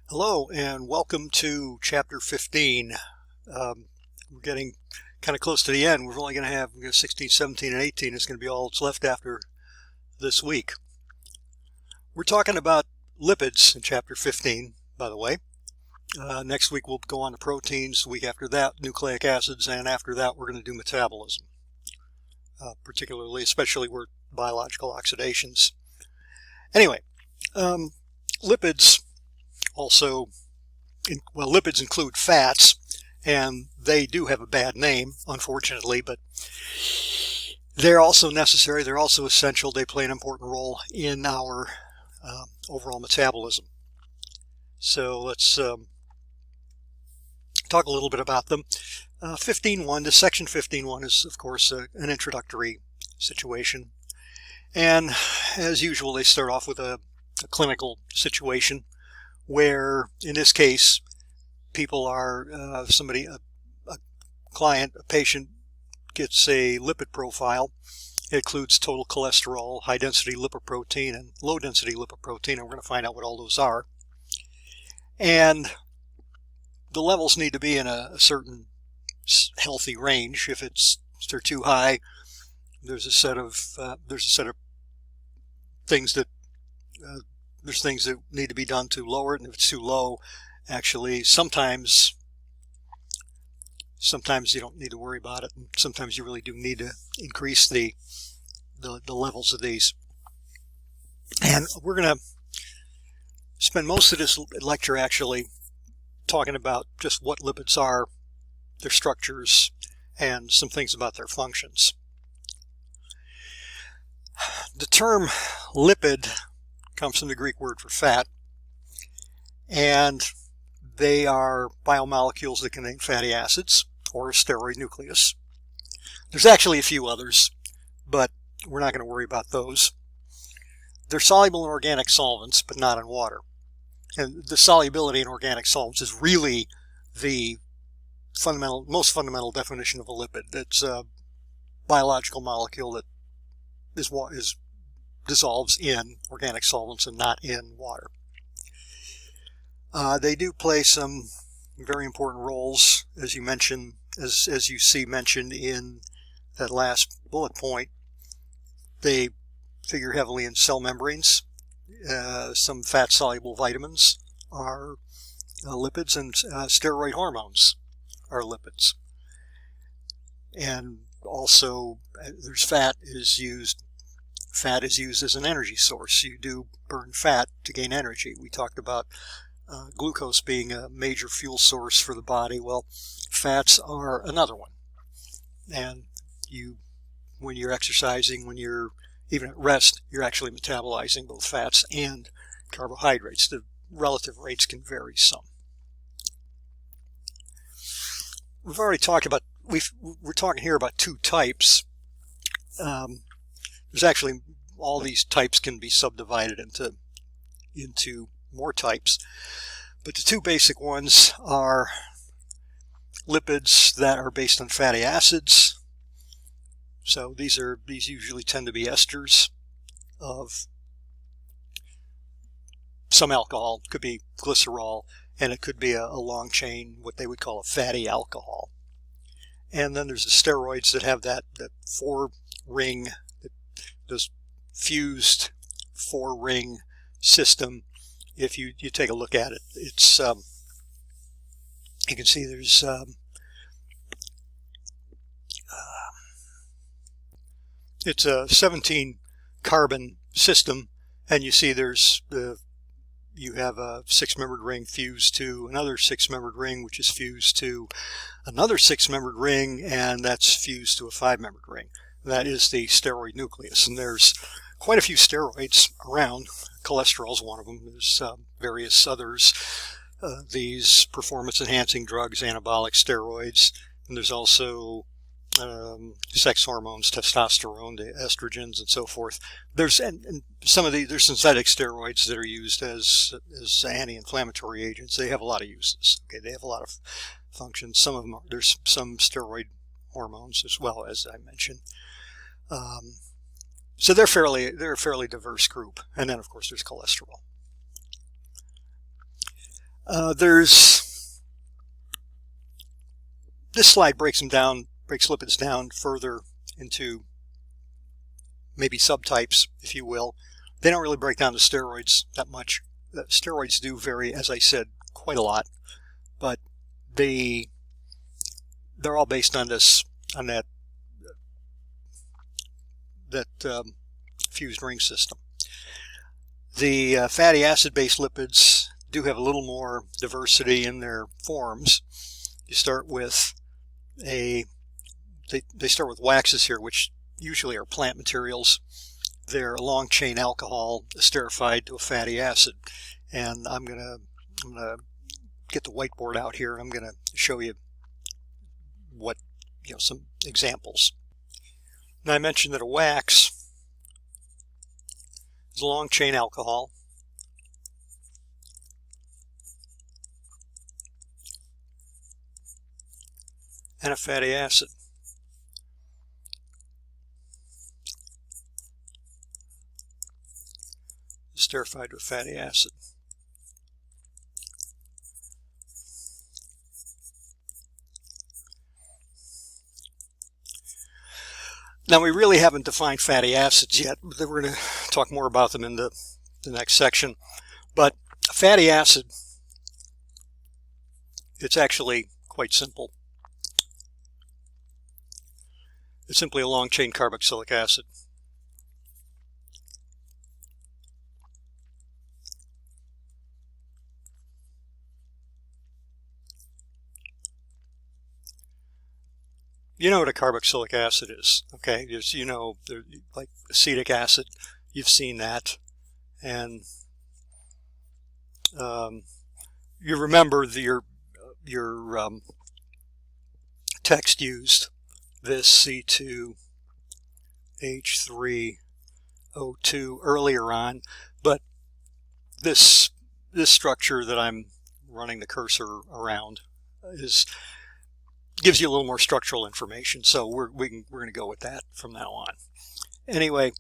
Hello and welcome to Chapter 15. We're getting kind of close to the end. We're only going to have 16, 17, and 18 is going to be all that's left after this week. We're talking about lipids in Chapter 15, by the way. Next week we'll go on to proteins. The week after that, nucleic acids, and after that we're going to do metabolism, especially where biological oxidations. Anyway, lipids also, lipids include fats, and they do have a bad name, unfortunately, but they're also necessary, they're also essential, they play an important role in our overall metabolism. So let's talk a little bit about them. 15.1, this section 15.1 is, of course, an introductory situation. And as usual, they start off with a clinical situation, where in this case people are a client, a patient gets a lipid profile. It includes total cholesterol, high density lipoprotein, and low density lipoprotein, and we're going to find out what all those are. And the levels need to be in a certain healthy range. If they're too high, there's a set of things that there's things that need to be done to lower it, and if it's too low, actually sometimes you don't need to worry about it, and sometimes you really do need to increase the levels of these. And we're going to spend most of this lecture actually talking about just what lipids are, their structures, and some things about their functions. The term lipid comes from the Greek word for fat, and they are biomolecules that contain fatty acids or a steroid nucleus. There's actually a few others, but we're not going to worry about those. They're soluble in organic solvents, but not in water. And the solubility in organic solvents is really the most fundamental definition of a lipid. It's a biological molecule that dissolves in organic solvents and not in water. They do play some very important roles, as you see mentioned in that last bullet point. They figure heavily in cell membranes. Some fat-soluble vitamins are lipids, and steroid hormones are lipids. And also, there's fat is used as an energy source. You do burn fat to gain energy. We talked about glucose being a major fuel source for the body. Well, fats are another one. And when you're exercising, when you're even at rest, you're actually metabolizing both fats and carbohydrates. The relative rates can vary some. We've already talked about, we're talking here about two types. There's actually, all these types can be subdivided into more types, but the two basic ones are lipids that are based on fatty acids. So these usually tend to be esters of some alcohol. It could be glycerol, and it could be a long chain, what they would call a fatty alcohol. And then there's the steroids that have that four-ring, this fused four-ring system. If you take a look at it, it's you can see there's it's a 17 carbon system, and you see you have a 6-membered ring fused to another 6-membered ring, which is fused to another 6-membered ring, and that's fused to a 5-membered ring. That is the steroid nucleus, and there's quite a few steroids around. Cholesterol is one of them. There's various others. These performance-enhancing drugs, anabolic steroids, and there's also sex hormones, testosterone, the estrogens, and so forth. There's there's synthetic steroids that are used as anti-inflammatory agents. They have a lot of uses. Okay, they have a lot of functions. Some of them there's some steroid hormones as well, as I mentioned. So they're a fairly diverse group. And then, of course, there's cholesterol. This slide breaks lipids down further into maybe subtypes, if you will. They don't really break down to steroids that much. Steroids do vary, as I said, quite a lot, but they're all based on that fused ring system. The fatty acid-based lipids do have a little more diversity in their forms. You start with they start with waxes here, which usually are plant materials. They're a long chain alcohol esterified to a fatty acid. And I'm gonna get the whiteboard out here, and I'm gonna show you some examples. Now, I mentioned that a wax is a long chain alcohol. And a fatty acid. Esterified to a fatty acid. Now, we really haven't defined fatty acids yet. We're going to talk more about them in the next section. But a fatty acid, it's actually quite simple. It's simply a long chain carboxylic acid. You know what a carboxylic acid is, okay? You know, like acetic acid, you've seen that. And you remember your text used this C2H3O2 earlier on, but this structure that I'm running the cursor around gives you a little more structural information, so we're going to go with that from now on. Anyway,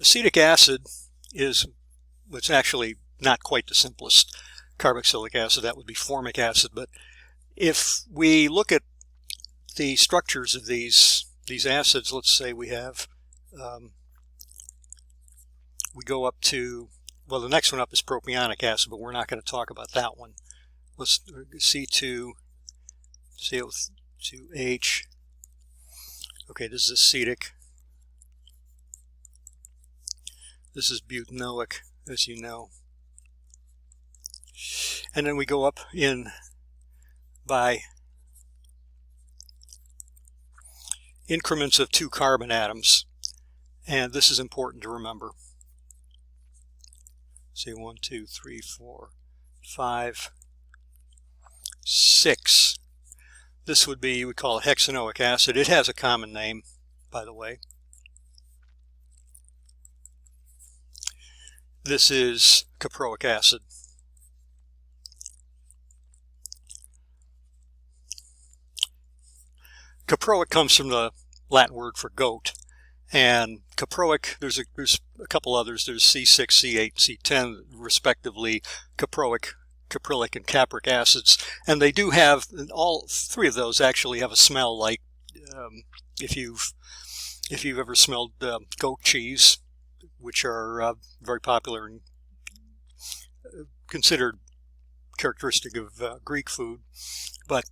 acetic acid is what's actually not quite the simplest carboxylic acid. That would be formic acid. But if we look at the structures of these acids, let's say we have we go up to, well, the next one up is propionic acid, but we're not going to talk about that one. Let's C2CO2H. Okay, this is acetic. This is butanoic, as you know. And then we go up in by increments of 2 carbon atoms. And this is important to remember. Say 1, 2, 3, 4, 5, 6. This would be, we call it hexanoic acid. It has a common name, by the way. This is caproic acid. Caproic comes from the Latin word for goat, and caproic, there's a couple others. There's C6, C8, C10, respectively, caproic, caprylic, and capric acids, and they do have, all 3 of those actually have a smell like, if you've ever smelled goat cheese, which are very popular and considered characteristic of Greek food, but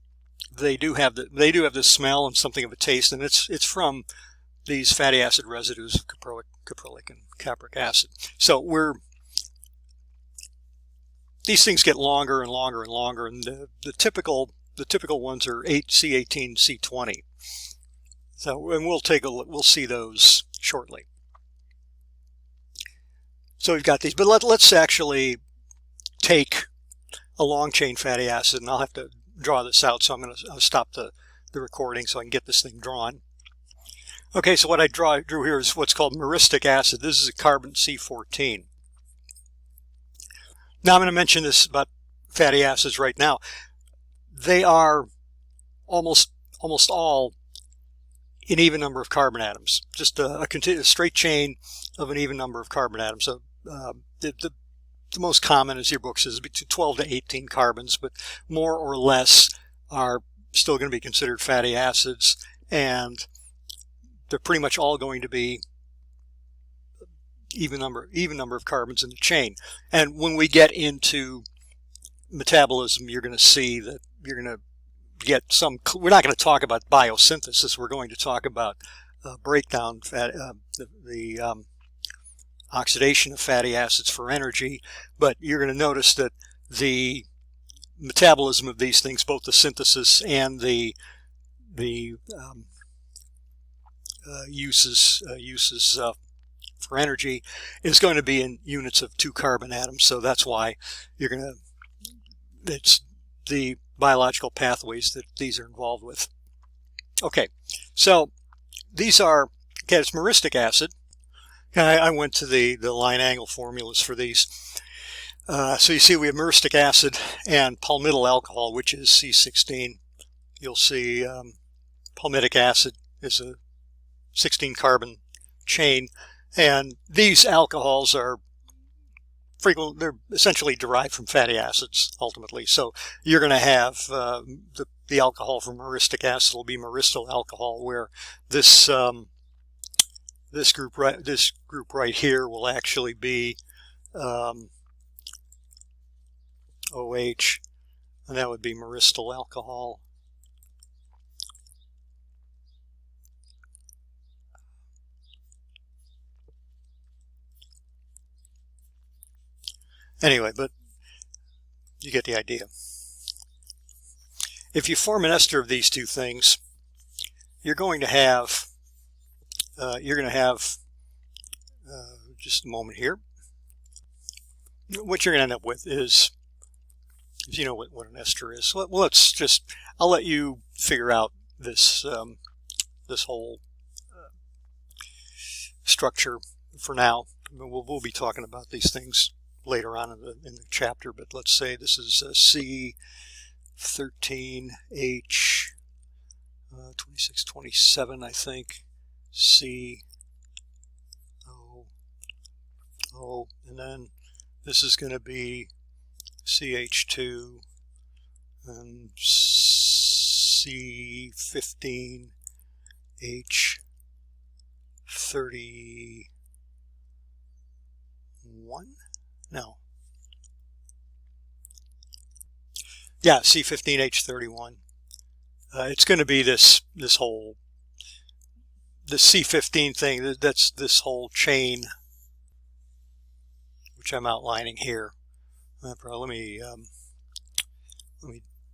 they do have this smell and something of a taste, and it's from these fatty acid residues of caproic, caprylic, and capric acid. So these things get longer and longer and longer, and the typical ones are C18, C20. So, and we'll see those shortly. So we've got these, but let's actually take a long chain fatty acid, and I'll have to draw this out, so I'll stop the recording so I can get this thing drawn. Okay, so what I drew here is what's called myristic acid. This is a carbon C14. Now I'm going to mention this about fatty acids right now. They are almost all an even number of carbon atoms, just a straight chain of an even number of carbon atoms. So the most common, as your book says, between 12 to 18 carbons, but more or less are still going to be considered fatty acids, and they're pretty much all going to be even number of carbons in the chain. And when we get into metabolism, you're going to see that you're going to get some. We're not going to talk about biosynthesis. We're going to talk about breakdown, the oxidation of fatty acids for energy. But you're going to notice that the metabolism of these things, both the synthesis and the uses for energy, is going to be in units of 2 carbon atoms. So that's why you're going to. It's the biological pathways that these are involved with. Okay, so these are, okay, it's myristic acid. I went to the line angle formulas for these. So you see we have myristic acid and palmityl alcohol, which is C16. You'll see palmitic acid is a 16 carbon chain, and these alcohols are they're essentially derived from fatty acids ultimately. So you're going to have the alcohol from myristic acid will be myristyl alcohol, where this this group right here will actually be OH, and that would be myristyl alcohol. Anyway, but you get the idea. If you form an ester of these two things, you're going to have just a moment here. What you're going to end up with is, if you know what an ester is. Well, let's just, I'll let you figure out this this whole structure for now. We'll be talking about these things later on in the chapter, but let's say this is C13H 2627, I think, COO, and then this is going to be CH2 and C15H31. No. Yeah, C15H31. It's going to be this whole, the C15 thing, that's this whole chain, which I'm outlining here. Let me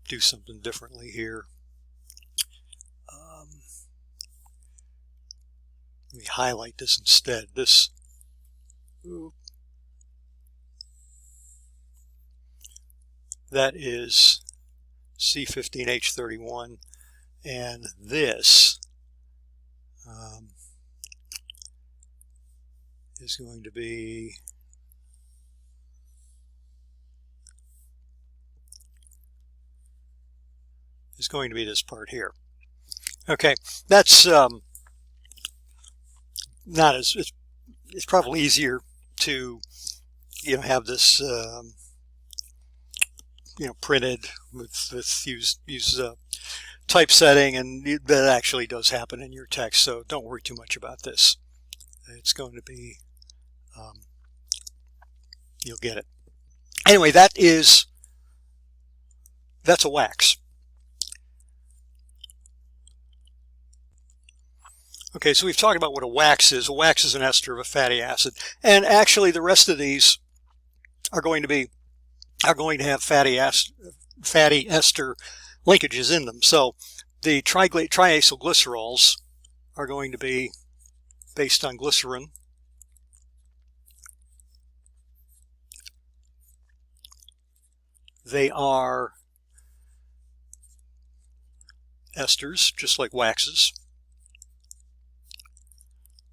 do something differently here. Let me highlight this instead. That is C15H31, and this is going to be this part here. Okay, that's not as, it's probably easier to have this printed with use typesetting, and that actually does happen in your text, so don't worry too much about this. It's going to be you'll get it. Anyway, that's a wax. Okay, so we've talked about what a wax is. A wax is an ester of a fatty acid, and actually the rest of these are going to have fatty ester linkages in them. So the triacylglycerols are going to be based on glycerin. They are esters, just like waxes,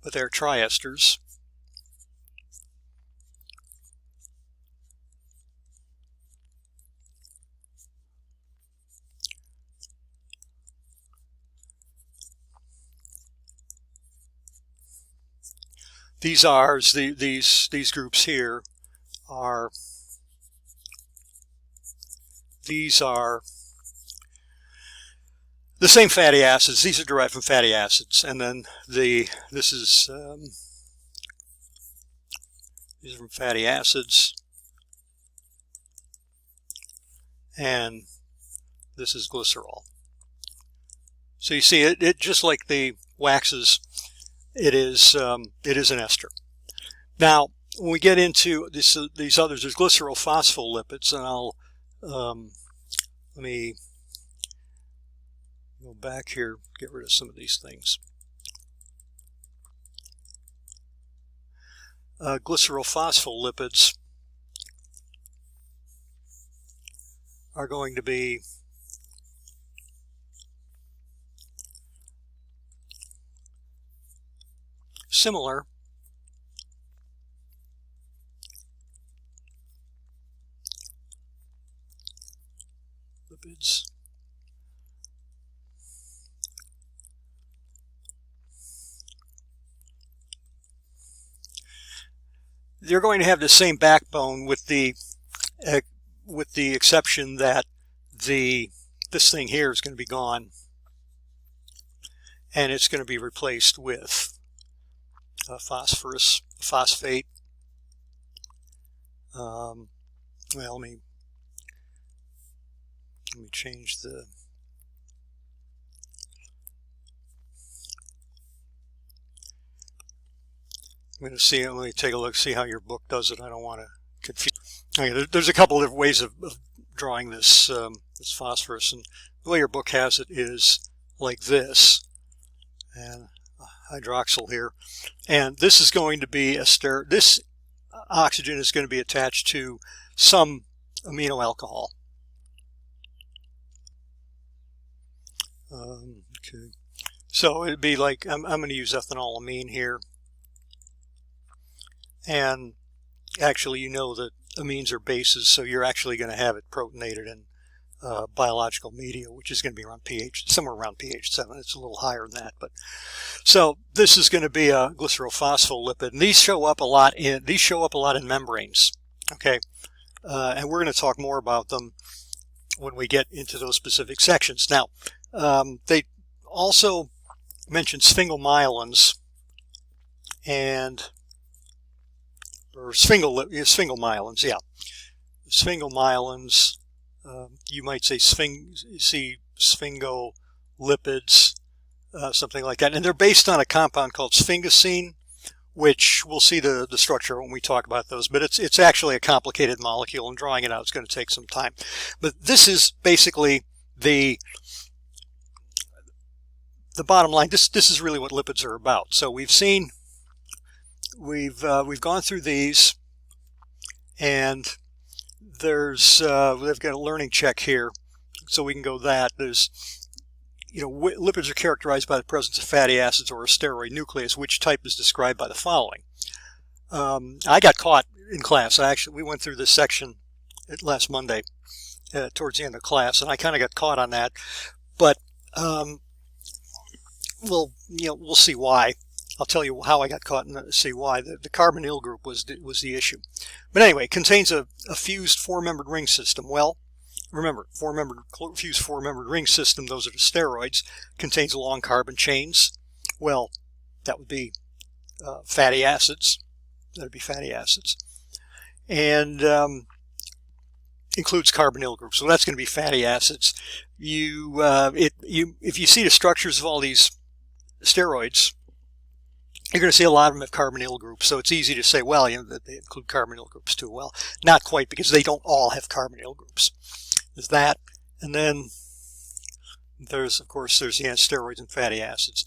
but they're triesters. these R's, these groups here are, these are the same fatty acids. These are derived from fatty acids, and then these are from fatty acids, and this is glycerol. So you see, it just like the waxes, it is an ester. Now, when we get into these others, there's glycerol phospholipids, and I'll let me go back here, get rid of some of these things. Glycerol phospholipids are going to be similar lipids. They're going to have the same backbone, with the exception that this thing here is going to be gone, and it's going to be replaced with phosphate. Well, let me change the. I'm going to see. Let me take a look, see how your book does it. I don't want to confuse. Okay, there's a couple of different ways of drawing this this phosphorus, and the way your book has it is like this, and hydroxyl here, and this is going to be this oxygen is going to be attached to some amino alcohol. Okay, so it'd be like I'm going to use ethanolamine here. And actually, you know that amines are bases, so you're actually going to have it protonated in biological media, which is going to be around pH, somewhere around pH 7. It's a little higher than that, but so this is going to be a glycerol phospholipid, and these show up a lot in membranes. Okay, and we're going to talk more about them when we get into those specific sections. Now, they also mention sphingomyelins or sphingomyelins, yeah. Sphingomyelins, you might say sphingolipids, something like that. And they're based on a compound called sphingosine, which we'll see the structure when we talk about those. But it's actually a complicated molecule, and drawing it out is going to take some time. But this is basically the bottom line. This is really what lipids are about. So we've gone through these, and there's they've got a learning check here, so we can go that. There's, lipids are characterized by the presence of fatty acids or a steroid nucleus, which type is described by the following. I got caught in class. We went through this section last Monday towards the end of class, and I kind of got caught on that, but we'll see why. I'll tell you how I got caught and see why. The carbonyl group was the issue. But anyway, it contains a fused four-membered ring system. Well, remember, fused four-membered ring system, those are the steroids, contains long carbon chains. Well, that would be fatty acids. That would be fatty acids. And includes carbonyl groups. So that's going to be fatty acids. If you see the structures of all these steroids, you're going to see a lot of them have carbonyl groups, so it's easy to say, well, that they include carbonyl groups too. Well, not quite, because they don't all have carbonyl groups. There's that, and then there's the steroids and fatty acids,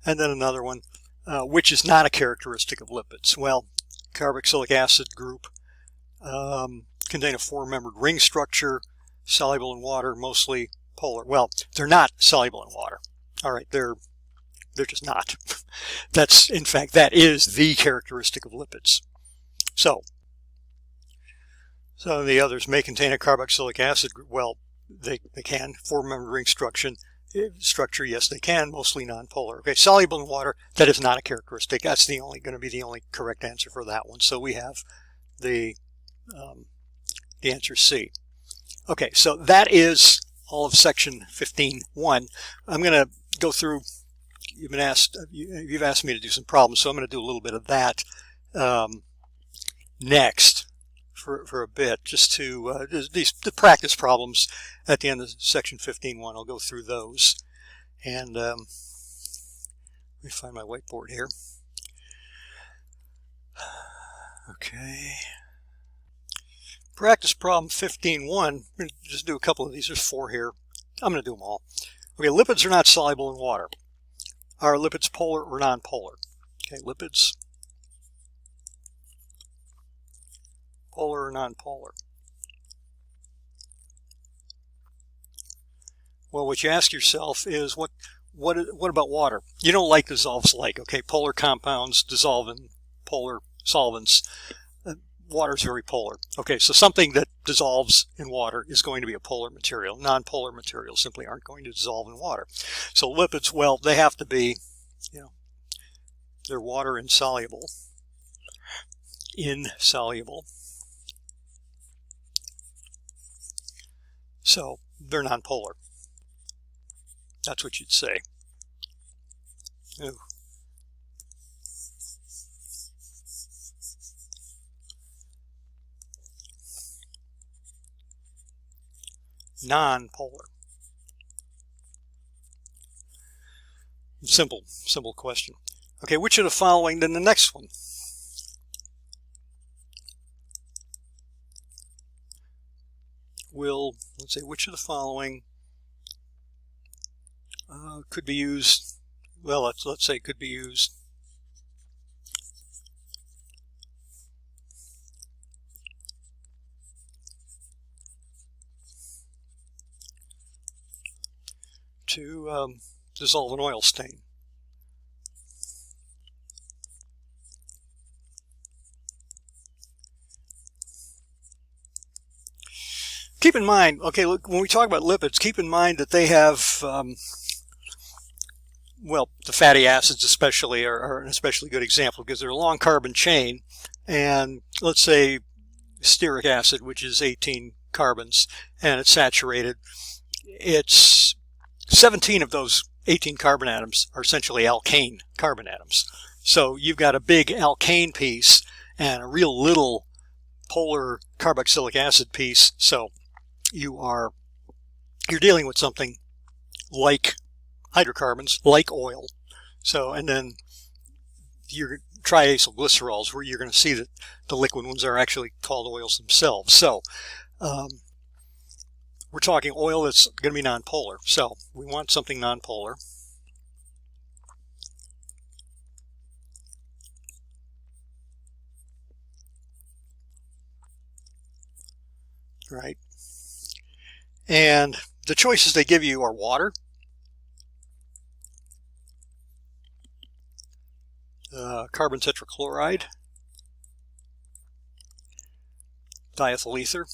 and then another one, which is not a characteristic of lipids. Well, carboxylic acid group contain a four-membered ring structure, soluble in water, mostly polar. Well, they're not soluble in water. All right, they're just not. In fact, that is the characteristic of lipids. So the others may contain a carboxylic acid group. Well, they can, four-membered ring structure, structure, yes, they can, mostly nonpolar. Okay, soluble in water, that is not a characteristic. That's going to be the only correct answer for that one. So we have the answer C. Okay, so that is all of section 15.1. I'm going to go through, you've asked me to do some problems, so I'm going to do a little bit of that next for a bit, just to the practice problems at the end of section 15.1. I'll go through those. And let me find my whiteboard here. Okay. Practice problem 15.1. Just do a couple of these. There's 4 here. I'm going to do them all. Okay, lipids are not soluble in water. Are lipids polar or nonpolar? Okay, lipids, polar or nonpolar? Well, what you ask yourself is, what about water? You don't like dissolves like. Okay, polar compounds dissolve in polar solvents. Water is very polar. Okay, so something that dissolves in water is going to be a polar material. Nonpolar materials simply aren't going to dissolve in water. So lipids, well, they have to be, they're water insoluble. So they're nonpolar. That's what you'd say. Ooh. Nonpolar. Simple question. Okay, which of the following, then the next one. Let's say, which of the following could be used, well, let's say could be used to dissolve an oil stain. Keep in mind, okay, look, when we talk about lipids, keep in mind that they have, well, the fatty acids especially are an especially good example because they're a long carbon chain, and let's say stearic acid, which is 18 carbons, and it's saturated. It's 17 of those 18 carbon atoms are essentially alkane carbon atoms. So you've got a big alkane piece and a real little polar carboxylic acid piece. So you're dealing with something like hydrocarbons, like oil. So, and then your triacylglycerols, where you're going to see that the liquid ones are actually called oils themselves. So we're talking oil that's going to be nonpolar. So we want something nonpolar. Right. And the choices they give you are water, carbon tetrachloride, diethyl ether,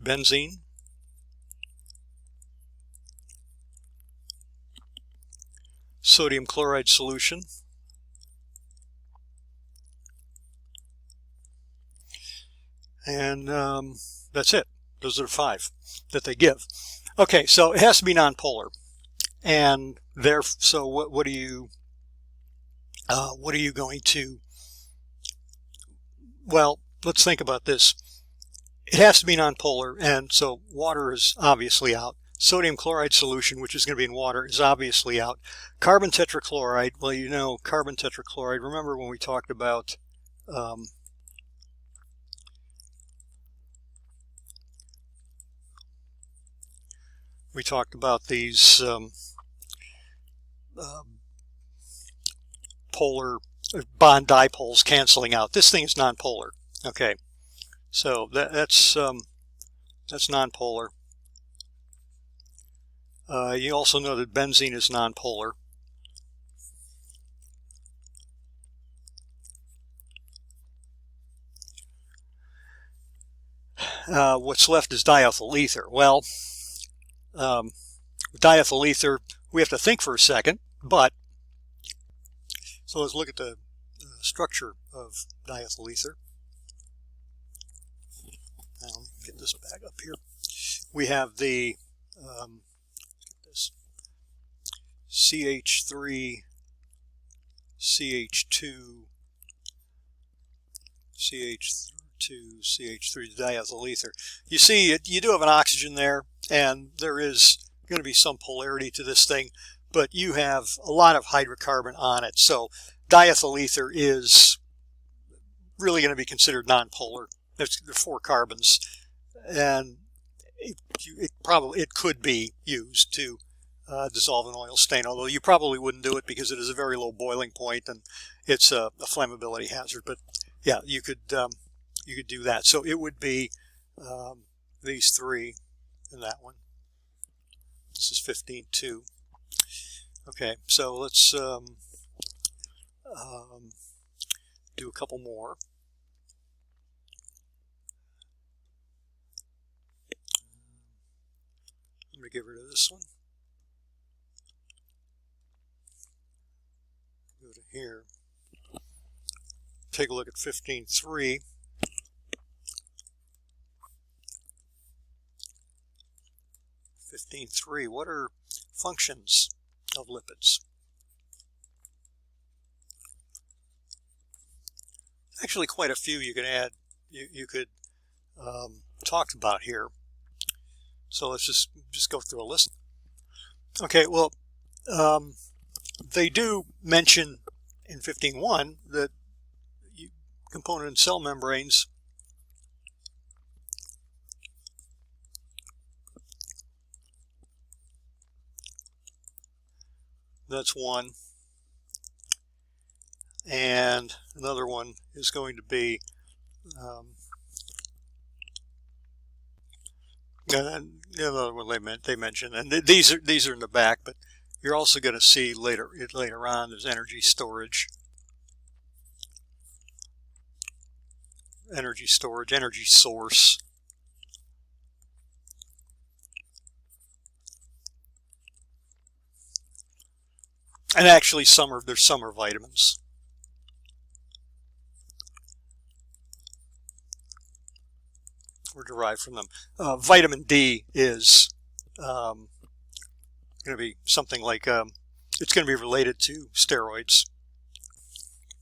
benzene, sodium chloride solution, and that's it. Those are the 5 that they give. Okay, so it has to be nonpolar, and so what are you going to? Well, let's think about this. It has to be nonpolar, and so water is obviously out. Sodium chloride solution, which is going to be in water, is obviously out. Carbon tetrachloride, well, carbon tetrachloride. Remember when we talked about these polar bond dipoles canceling out. This thing is nonpolar. Okay, so that's nonpolar. You also know that benzene is nonpolar. what's left is diethyl ether. Well, diethyl ether, we have to think for a second, but so let's look at the structure of diethyl ether. Now, let me get this back up here. We have the this CH3, CH2, CH2, CH3, diethyl ether. You see, you do have an oxygen there, and there is going to be some polarity to this thing, but you have a lot of hydrocarbon on it. So diethyl ether is really going to be considered nonpolar. There's 4 carbons, and it could be used to dissolve an oil stain, although you probably wouldn't do it because it is a very low boiling point and it's a flammability hazard. But yeah, you could do that. So it would be these 3 and that one. This is 15.2. Okay, so let's do a couple more. I'm going to get rid of this one. Go to here. Take a look at 15.3. 15.3. What are functions of lipids? Actually, quite a few you can add. You could talk about here. So let's just go through a list. Okay, well, they do mention in 15.1 that component and cell membranes that's one, and another one is going to be another one they mentioned, and these are in the back, but you're also going to see later on there's energy storage, energy source, and actually there's some are vitamins. Or derived from them. Vitamin D is going to be something like it's going to be related to steroids.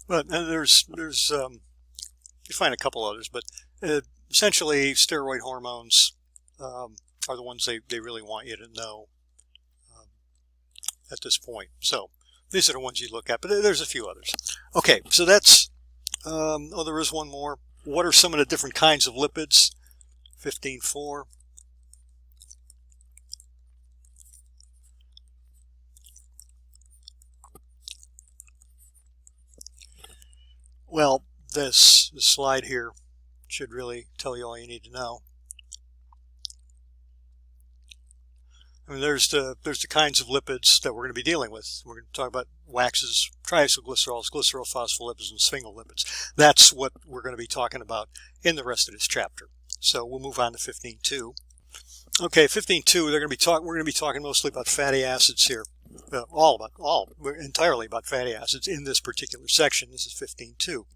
But there's you find a couple others, but essentially steroid hormones are the ones they really want you to know at this point. So these are the ones you look at, but there's a few others. Okay, so that's oh, there is one more. What are some of the different kinds of lipids? 15.4. Well, this slide here should really tell you all you need to know. I mean, there's the kinds of lipids that we're going to be dealing with. We're going to talk about waxes, triacylglycerols, glycerophospholipids, and sphingolipids. That's what we're going to be talking about in the rest of this chapter. So we'll move on to 15.2. Okay, 15.2. We're going to be talking mostly about fatty acids here. Entirely about fatty acids in this particular section. This is 15.2.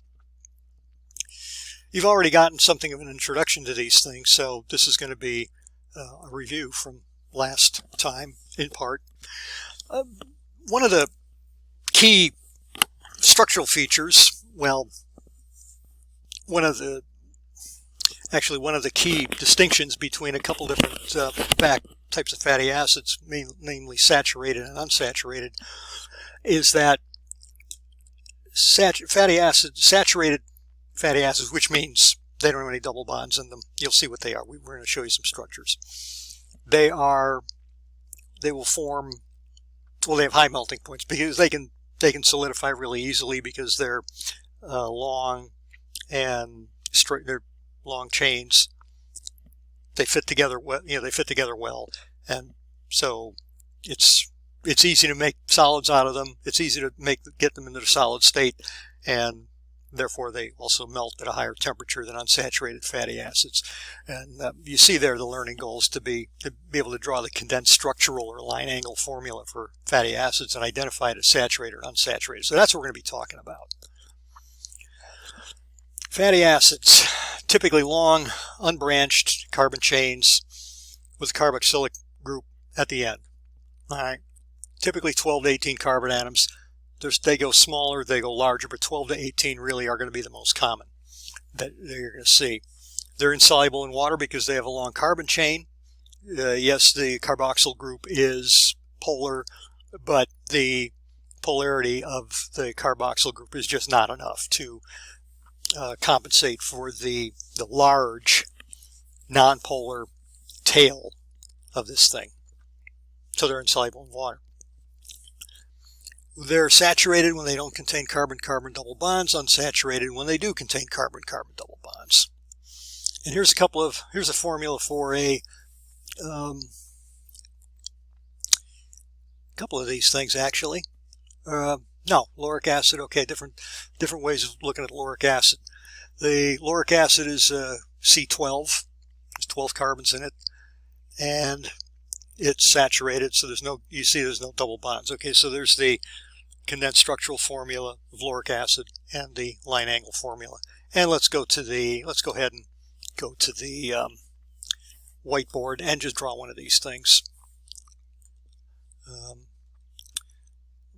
You've already gotten something of an introduction to these things, so this is going to be a review from last time, in part. One of the key structural features, well, one of the key distinctions between a couple different types of fatty acids, namely saturated and unsaturated, is that saturated fatty acids, which means they don't have any double bonds in them. You'll see what they are. We're going to show you some structures. They will form, well, they have high melting points because they can solidify really easily because they're long and straight. They're long chains. They fit together well. They fit together well, and so it's easy to make solids out of them. It's easy to get them into the solid state, and therefore they also melt at a higher temperature than unsaturated fatty acids. And you see there the learning goal is to be able to draw the condensed structural or line angle formula for fatty acids and identify it as saturated or unsaturated. So that's what we're going to be talking about. Fatty acids, typically long, unbranched carbon chains with a carboxylic group at the end. All right, typically 12 to 18 carbon atoms. They go smaller, they go larger, but 12 to 18 really are going to be the most common that you're going to see. They're insoluble in water because they have a long carbon chain. Yes, the carboxyl group is polar, but the polarity of the carboxyl group is just not enough to compensate for the large nonpolar tail of this thing. So they're insoluble in water. They're saturated when they don't contain carbon-carbon double bonds, unsaturated when they do contain carbon-carbon double bonds. And here's a formula for a couple of these things actually. No, lauric acid. Okay, different ways of looking at lauric acid. The lauric acid is C12. There's 12 carbons in it, and it's saturated, so there's no double bonds. Okay, so there's the condensed structural formula of lauric acid and the line angle formula. And let's go ahead and go to the whiteboard and just draw one of these things. Let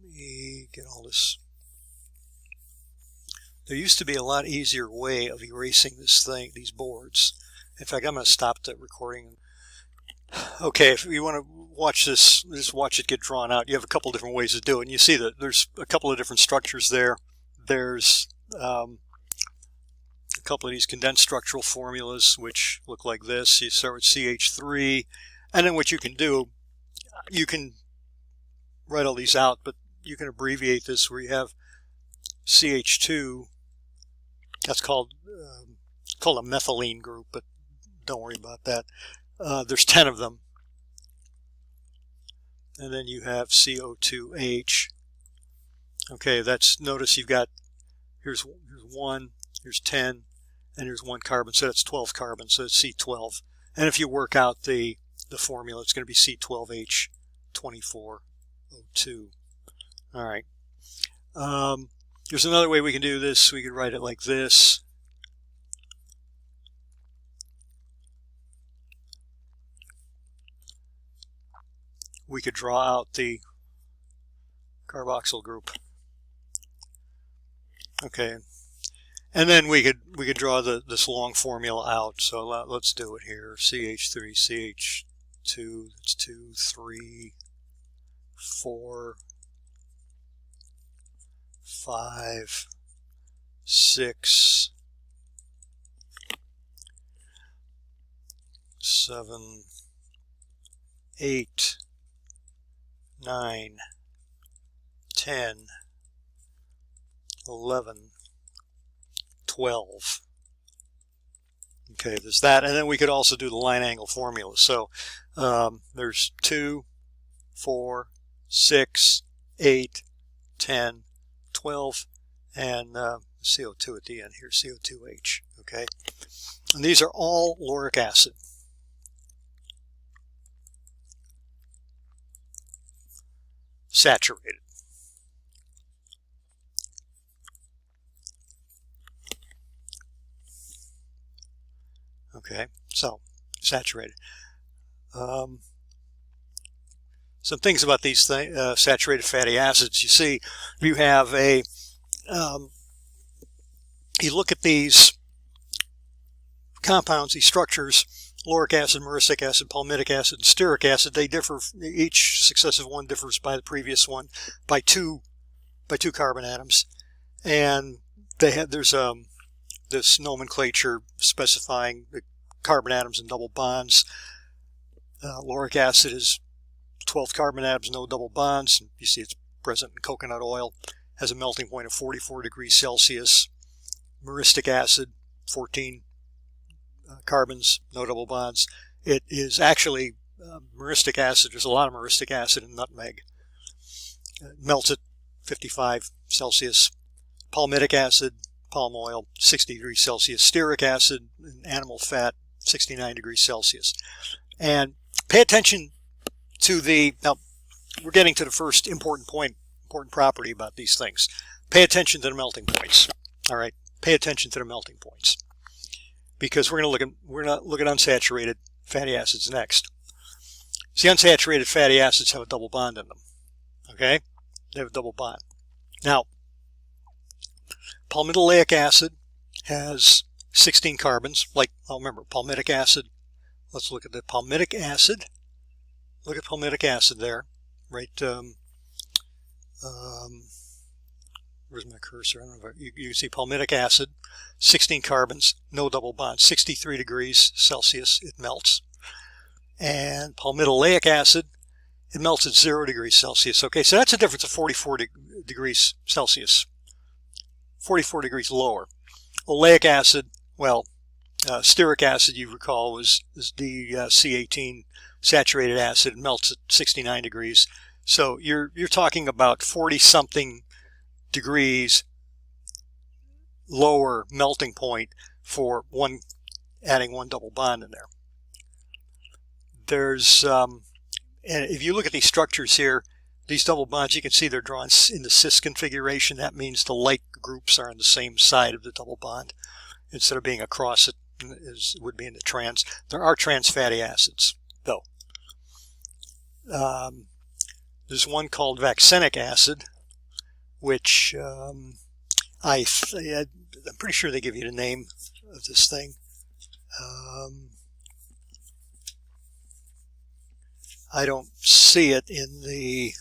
me get all this. There used to be a lot easier way of erasing these boards. In fact, I'm going to stop the recording. Okay, if you want to watch this, just watch it get drawn out. You have a couple different ways to do it. And you see that there's a couple of different structures there. There's a couple of these condensed structural formulas, which look like this. You start with CH3. And then what you can do, you can write all these out, but you can abbreviate this where you have CH2. That's called a methylene group, but don't worry about that. There's 10 of them. And then you have CO2H. Okay, notice you've got, here's 1, here's 10, and here's 1 carbon, so that's 12 carbons, so it's C12. And if you work out the formula, it's going to be C12H24O2. All right. There's another way we can do this. We could write it like this. We could draw out the carboxyl group. Okay, and then we could draw this long formula out. So let's do it here. CH3, CH2. That's 2, 3, 4, 5, 6, 7, 8, 9, 10, 11, 12. Okay, there's that. And then we could also do the line angle formula. So there's 2, 4, 6, 8, 10, 12, and CO2 at the end here, CO2H. Okay, and these are all lauric acid. Saturated. Okay, so saturated. Some things about these saturated fatty acids. You see, you have you look at these compounds, these structures, lauric acid, myristic acid, palmitic acid, and stearic acid. They differ. Each successive one differs by the previous one by two carbon atoms, and there's this nomenclature specifying the carbon atoms and double bonds. Lauric acid is 12 carbon atoms, no double bonds. You see it's present in coconut oil. Has a melting point of 44 degrees Celsius. Myristic acid, 14 carbons, no double bonds. It is actually myristic acid. There's a lot of myristic acid in nutmeg. It melts at 55 Celsius. Palmitic acid, palm oil, 60 degrees Celsius. Stearic acid and animal fat, 69 degrees Celsius. And pay attention to now we're getting to the first important property about these things. Pay attention to the melting points. All right, pay attention to the melting points, because we're going to look at unsaturated fatty acids next. See, unsaturated fatty acids have a double bond in them. Okay, they have a double bond. Now, palmitoleic acid has 16 carbons. Remember, palmitic acid. Let's look at the palmitic acid. Look at palmitic acid there, right? Where's my cursor? I don't know if you can see palmitic acid, 16 carbons, no double bond, 63 degrees Celsius, it melts. And palmitoleic acid, it melts at 0 degrees Celsius. Okay, so that's a difference of 44 degrees Celsius, 44 degrees lower. Oleic acid, well, stearic acid, you recall, is the C18 saturated acid. It melts at 69 degrees. So you're talking about 40-something degrees lower melting point for adding one double bond in there. There's and if you look at these structures here, these double bonds, you can see they're drawn in the cis configuration. That means the like groups are on the same side of the double bond instead of being across it as it would be in the trans. There are trans fatty acids, though. There's one called vaccinic acid, which I'm pretty sure they give you the name of this thing. I don't see it in the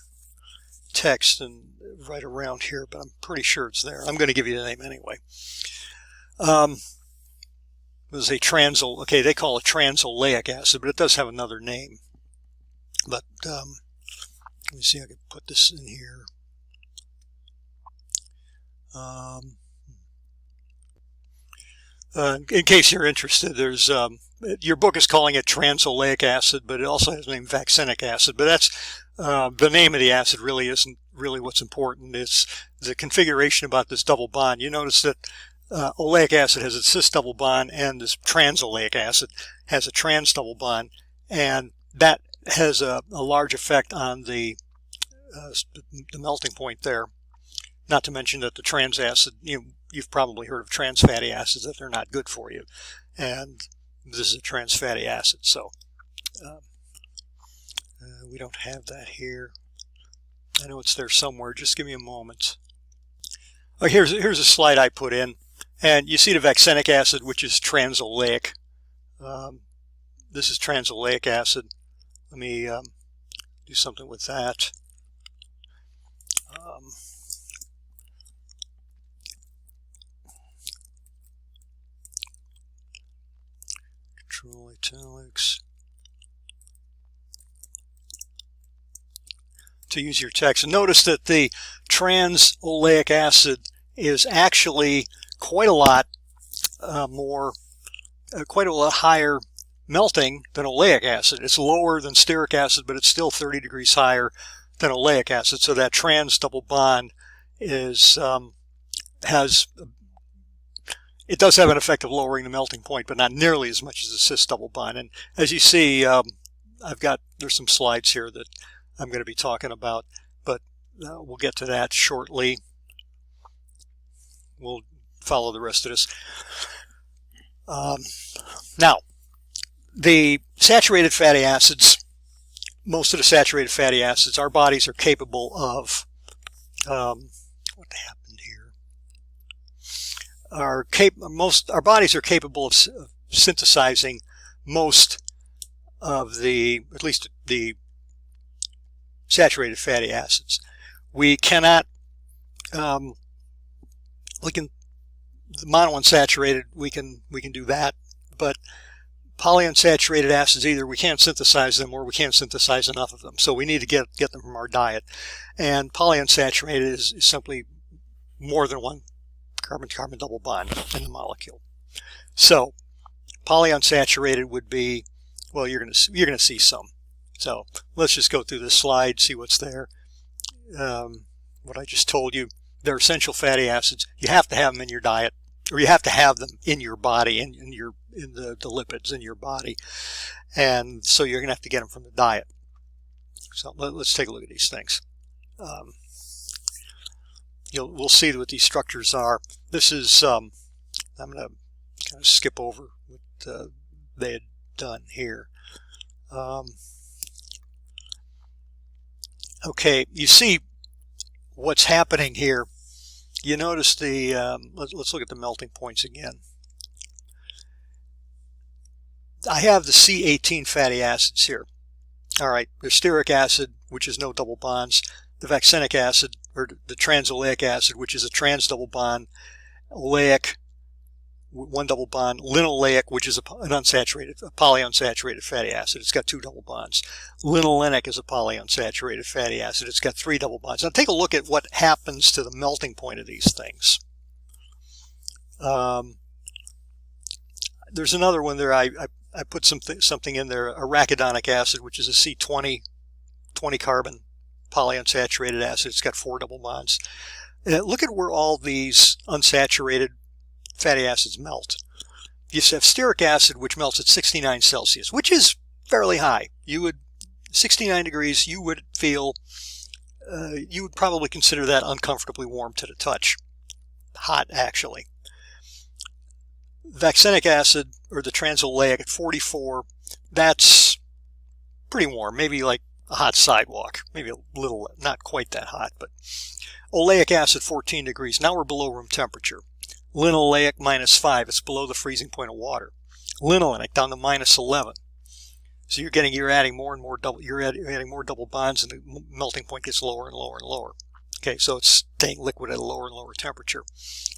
text and right around here, but I'm pretty sure it's there. I'm going to give you the name anyway. There's a okay, they call it transoleic acid, but it does have another name. But let me see if I can put this in here. In case you're interested, there's your book is calling it transoleic acid, but it also has the name vaccinic acid. But that's the name of the acid really isn't really what's important. It's the configuration about this double bond. You notice that oleic acid has a cis double bond, and this transoleic acid has a trans double bond, and that has a large effect on the melting point there. Not to mention that the trans acid, you've probably heard of trans fatty acids, that they're not good for you, and this is a trans fatty acid. So we don't have that here. I know it's there somewhere. Just give me a moment. Oh, here's a slide I put in, and you see the vaccinic acid, which is transoleic. This is transoleic acid. Let me do something with that. Control italics to use your text. And notice that the transoleic acid is actually quite a lot quite a lot higher melting than oleic acid. It's lower than stearic acid, but it's still 30 degrees higher than oleic acid. So that trans double bond is it does have an effect of lowering the melting point, but not nearly as much as the cis double bond. And as you see, there's some slides here that I'm going to be talking about, but we'll get to that shortly. We'll follow the rest of this. Now, the saturated fatty acids, most of the saturated fatty acids, our bodies are capable of, what happened here? Our bodies are capable of synthesizing most of at least the saturated fatty acids. We cannot, the monounsaturated, we can do that, but polyunsaturated acids, either we can't synthesize them or we can't synthesize enough of them. So we need to get them from our diet. And polyunsaturated is simply more than one carbon-carbon double bond in the molecule. So polyunsaturated would be, well, you're going to see some. So let's just go through this slide, see what's there. What I just told you, They're essential fatty acids. You have to have them in your diet, or you have to have them in your body, in the lipids in your body. And so you're going to have to get them from the diet. So let's take a look at these things. We'll see what these structures are. This is, I'm going to kind of skip over what they had done here. Okay, you see what's happening here. You notice the, let's look at the melting points again. I have the C18 fatty acids here. All right, there's stearic acid, which is no double bonds, the vaccinic acid, or the transoleic acid, which is a trans double bond, oleic, one double bond, linoleic, which is a polyunsaturated fatty acid. It's got 2 double bonds. Linolenic is a polyunsaturated fatty acid. It's got 3 double bonds. Now take a look at what happens to the melting point of these things. There's another one there. I put something in there, arachidonic acid, which is a C20 carbon polyunsaturated acid. It's got 4 double bonds. Look at where all these unsaturated fatty acids melt. You have stearic acid, which melts at 69 Celsius, which is fairly high. 69 degrees, you would feel, you would probably consider that uncomfortably warm to the touch. Hot, actually. Vaccinic acid, or the transoleic, at 44, that's pretty warm, maybe like a hot sidewalk, maybe a little, not quite that hot, but oleic acid, 14 degrees. Now we're below room temperature. Linoleic, -5, it's below the freezing point of water. Linolenic, down to -11. So you're adding more and more double bonds, and the melting point gets lower and lower and lower. Okay, so it's staying liquid at a lower and lower temperature.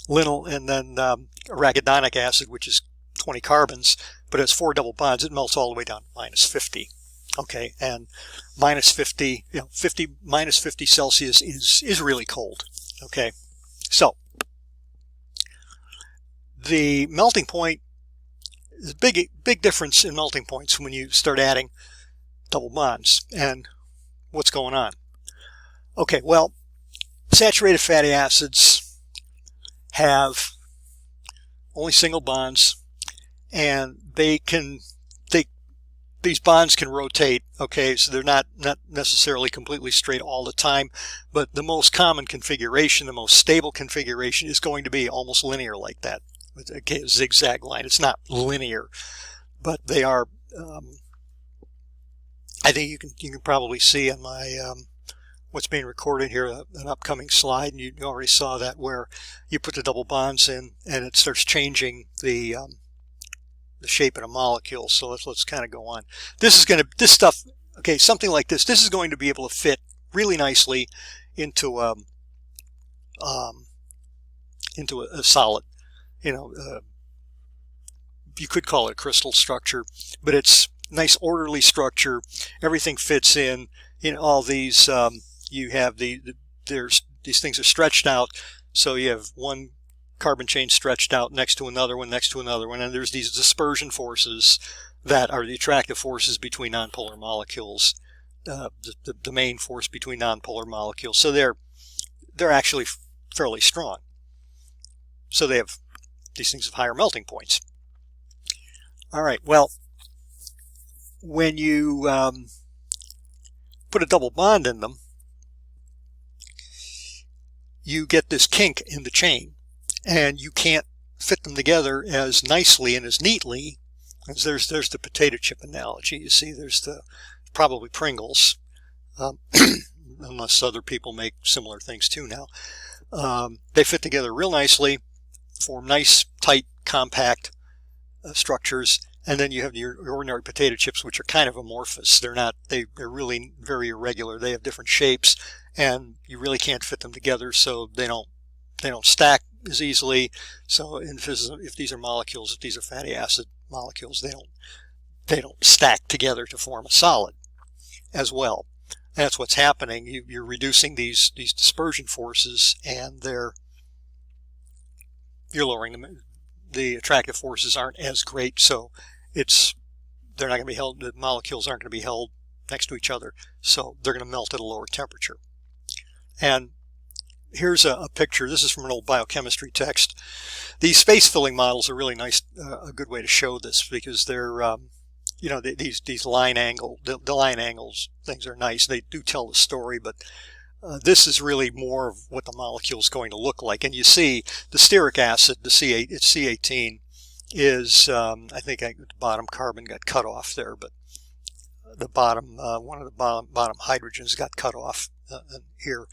And then arachidonic acid, which is 20 carbons, but has 4 double bonds, it melts all the way down to -50. Okay, and -50, -50 Celsius is really cold. Okay, so the melting point is a big difference in melting points when you start adding double bonds. And what's going on? Okay, well, saturated fatty acids have only single bonds, and these bonds can rotate. Okay, so they're not necessarily completely straight all the time, but the most common configuration, the most stable configuration, is going to be almost linear like that. Okay, a zigzag line. It's not linear, but they are. I think you can probably see on my what's being recorded here an upcoming slide, and you already saw that, where you put the double bonds in and it starts changing the shape of the molecule. So let's kind of go on. This stuff. Okay, something like this. This is going to be able to fit really nicely into a solid. You could call it a crystal structure, but it's nice orderly structure. Everything fits in. All these, you have these things are stretched out, so you have one carbon chain stretched out next to another one, and there's these dispersion forces that are the attractive forces between nonpolar molecules, the main force between nonpolar molecules. So they're actually fairly strong. So these things have higher melting points. All right, well, when you put a double bond in them, you get this kink in the chain, and you can't fit them together as nicely and as neatly as there's the potato chip analogy. You see, there's probably Pringles, unless other people make similar things too now. They fit together real nicely, form nice, tight, compact structures, and then you have your ordinary potato chips, which are kind of amorphous. They're really very irregular. They have different shapes, and you really can't fit them together, so they don't stack as easily. So if these are molecules, if these are fatty acid molecules, they don't stack together to form a solid as well. And that's what's happening. You're reducing these dispersion forces, and you're lowering them. The attractive forces aren't as great, so they're not going to be held. The molecules aren't going to be held next to each other, so they're going to melt at a lower temperature. And here's a picture. This is from an old biochemistry text. These space filling models are really nice, a good way to show this, because they're, you know, these line angle, the line angles things are nice. They do tell the story, but this is really more of what the molecule is going to look like. And you see the stearic acid, the C8, it's C18, is, I think the bottom carbon got cut off there, but the bottom, one of the bottom hydrogens got cut off here.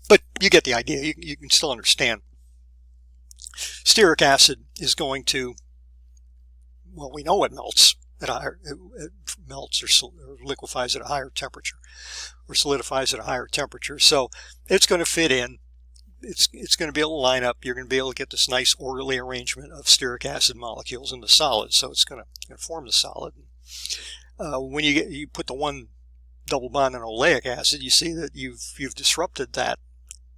But you get the idea. You can still understand. Stearic acid is going to, well, we know it melts at a higher, it melts or liquefies at a higher temperature, or solidifies at a higher temperature. So it's going to fit in. It's going to be able to line up. You're going to be able to get this nice orderly arrangement of stearic acid molecules in the solid. So it's going to form the solid. When you put the one double bond on oleic acid, you see that you've disrupted that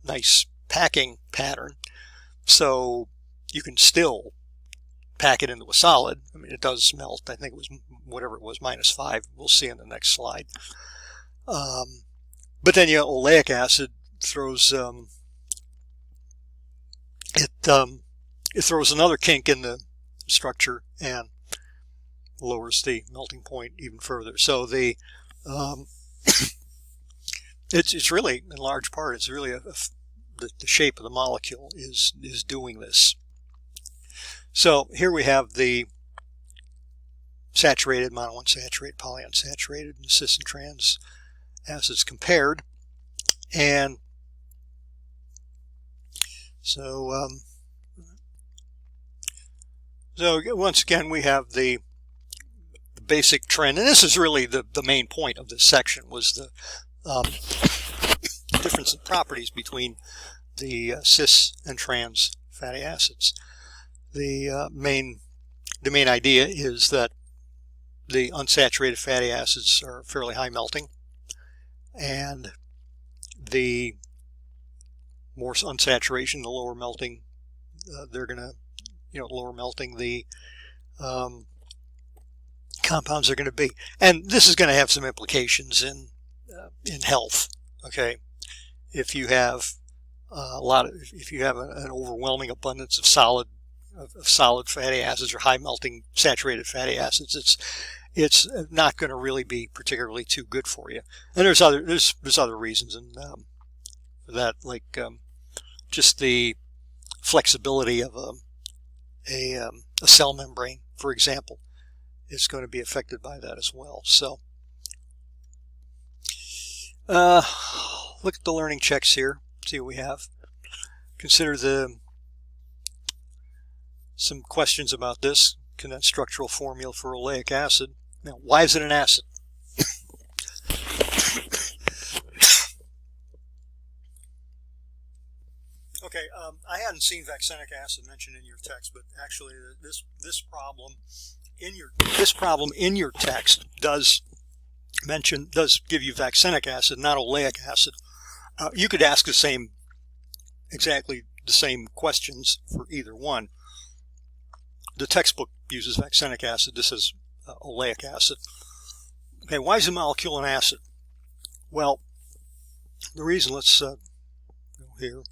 nice packing pattern. So you can still pack it into a solid. I mean, it does melt. I think it was whatever it was, -5. We'll see in the next slide. But then oleic acid throws it throws another kink in the structure and lowers the melting point even further. So the it's really, in large part, it's really the shape of the molecule is doing this. So here we have the saturated, monounsaturated, polyunsaturated, and cis and trans acids compared. And so once again, we have the basic trend, and this is really the main point of this section, was the difference in properties between the cis and trans fatty acids. The main idea is that the unsaturated fatty acids are fairly high melting, and the more unsaturation, the lower melting, they're going to, lower melting the compounds are going to be. And this is going to have some implications in health. Okay, if you have if you have an overwhelming abundance of solid fatty acids or high melting saturated fatty acids, it's not going to really be particularly too good for you. And there's other reasons for that, like just the flexibility of a cell membrane, for example, is going to be affected by that as well. So look at the learning checks here, see what we have. Consider some questions about this. Condensed structural formula for oleic acid. Now, why is it an acid? Okay, I hadn't seen vaccinic acid mentioned in your text, but actually this problem in your text does give you vaccinic acid, not oleic acid. You could ask exactly the same questions for either one. The textbook uses vaccinic acid. This is oleic acid. Okay, why is a molecule an acid? Well, the reason, let's go here.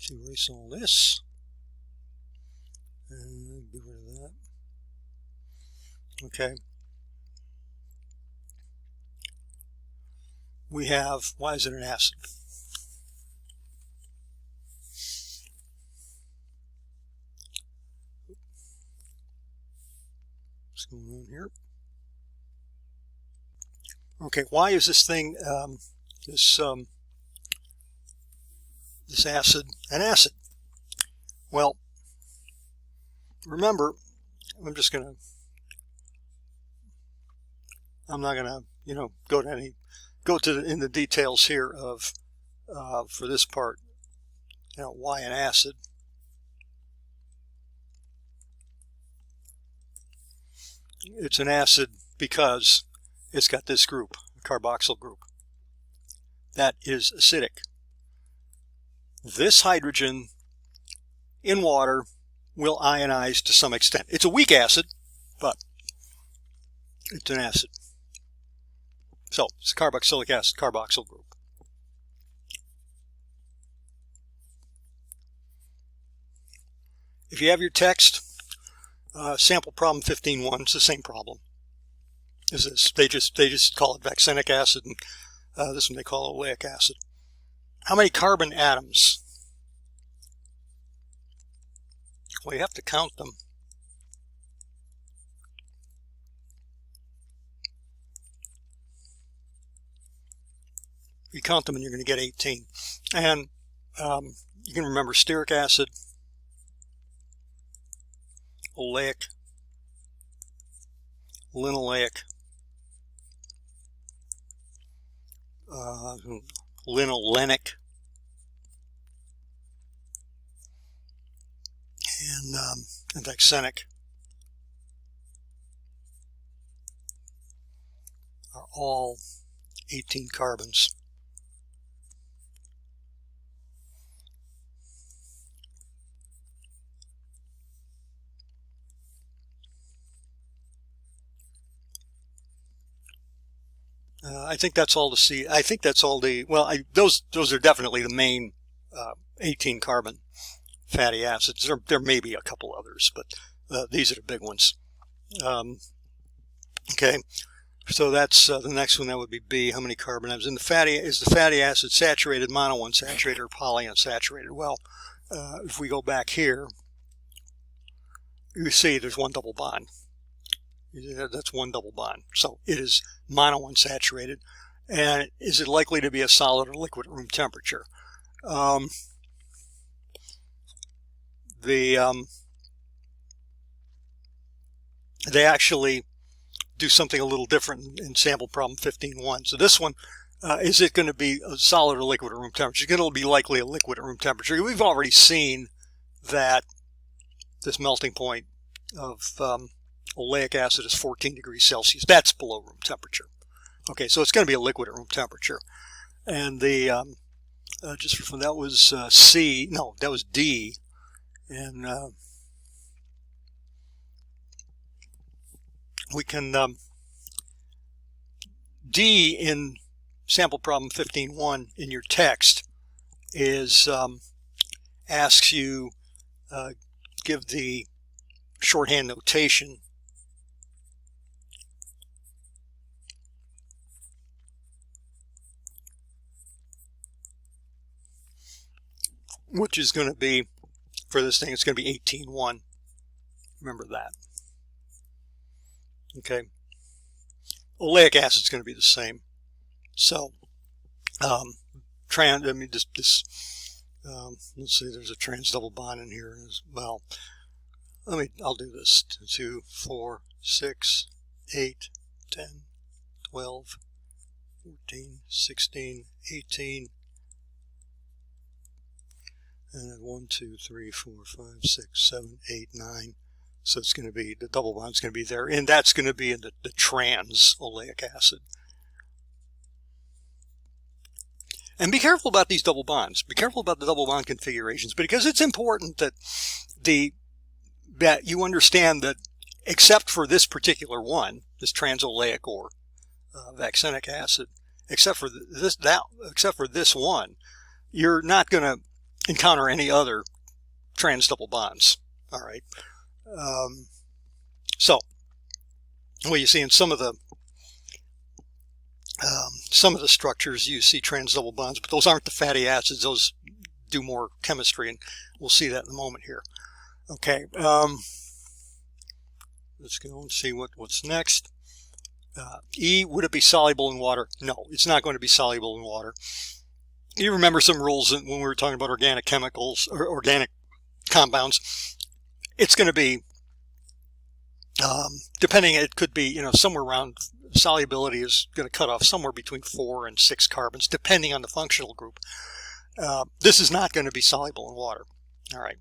Let's erase all this and get rid of that. Okay. We have, why is it an acid? What's going on here? Okay, why is this thing, this acid an acid? Well, remember, I'm not gonna, go in the details here of, for this part, why an acid. It's an acid because it's got this group, a carboxyl group, that is acidic. This hydrogen in water will ionize to some extent. It's a weak acid, but It's an acid. So it's a carboxylic acid carboxyl group. If you have your text, sample problem 15.1, it's the same problem as this. They just call it vaccinic acid, and this one they call oleic acid. How many carbon atoms? Well, you have to count them. You count them and you're going to get 18. And you can remember stearic acid, oleic, linoleic, linolenic, and vaccinic are all 18 carbons. I think that's all to see. I think that's all the, well, those are definitely the main 18 carbon fatty acids. There may be a couple others, but these are the big ones. Okay, so that's the next one. That would be B. How many carbon atoms? And is the fatty acid saturated, monounsaturated, or polyunsaturated? Well, if we go back here, you see there's one double bond. That's one double bond. So it is monounsaturated. And is it likely to be a solid or liquid at room temperature? They actually do something a little different in sample problem 15.1. So this one, is it going to be a solid or liquid at room temperature? It's going to be likely a liquid at room temperature. We've already seen that this melting point of oleic acid is 14 degrees Celsius. That's below room temperature. Okay, so it's going to be a liquid at room temperature. And the just from that was C. No, that was D. And we can D in sample problem 15.1 in your text is asks you give the shorthand notation which is going to be, for this thing, it's going to be 18.1. Remember that. Okay. Oleic acid is going to be the same. So, let's see, there's a trans double bond in here as well. I'll do this. 2, 4, 6, 8, 10, 12, 14, 16, 18, and then 1, 2, 3, 4, 5, 6, 7, 8, 9. So it's going to be, the double bond's going to be there, and that's going to be in the trans oleic acid. And be careful about these double bonds. Be careful about the double bond configurations, because it's important that you understand that except for this particular one, this transoleic or vaccinic acid, except for this one, you're not going to encounter any other trans double bonds. All right. So, well, you see in some of the structures you see trans double bonds, but those aren't the fatty acids. Those do more chemistry, and we'll see that in a moment here. Okay, let's go and see what's next. E, would it be soluble in water? No, it's not going to be soluble in water. You remember some rules when we were talking about organic chemicals or organic compounds. It's going to be, depending, it could be, somewhere around, solubility is going to cut off somewhere between 4 and 6 carbons, depending on the functional group. This is not going to be soluble in water. All right.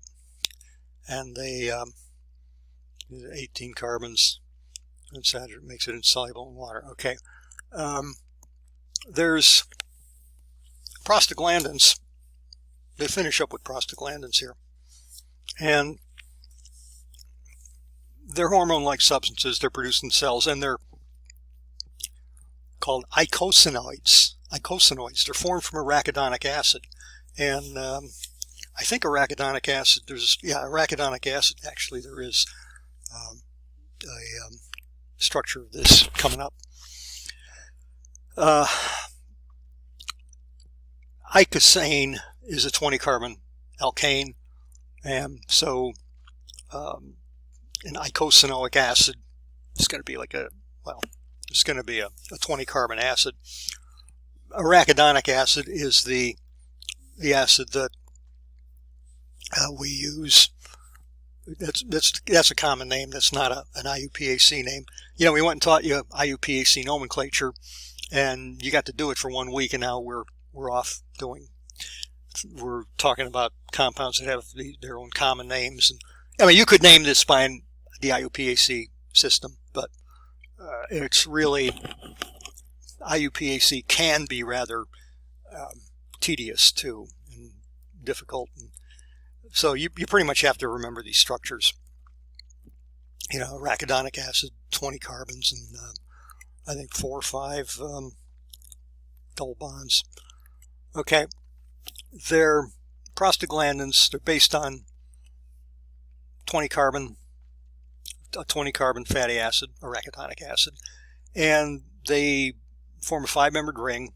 And they, 18 carbons, and makes it insoluble in water. Okay. There's prostaglandins. They finish up with prostaglandins here. And they're hormone-like substances. They're produced in cells, and they're called eicosanoids. They're formed from arachidonic acid. And I think arachidonic acid, arachidonic acid, actually there is a structure of this coming up. Eicosane is a 20-carbon alkane, and so an eicosanoic acid is going to be it's going to be a 20-carbon acid. Arachidonic acid is the acid that we use. That's a common name. That's not an IUPAC name. You know, we went and taught you IUPAC nomenclature, and you got to do it for 1 week, and now we're off we're talking about compounds that have their own common names. And I mean, you could name this by the IUPAC system, but it's really, IUPAC can be rather tedious too and difficult. And so you pretty much have to remember these structures. You know, arachidonic acid, 20 carbons, and I think 4 or 5 double bonds. Okay, they're prostaglandins. They're based on 20 carbon fatty acid, arachidonic acid, and they form a 5-membered ring,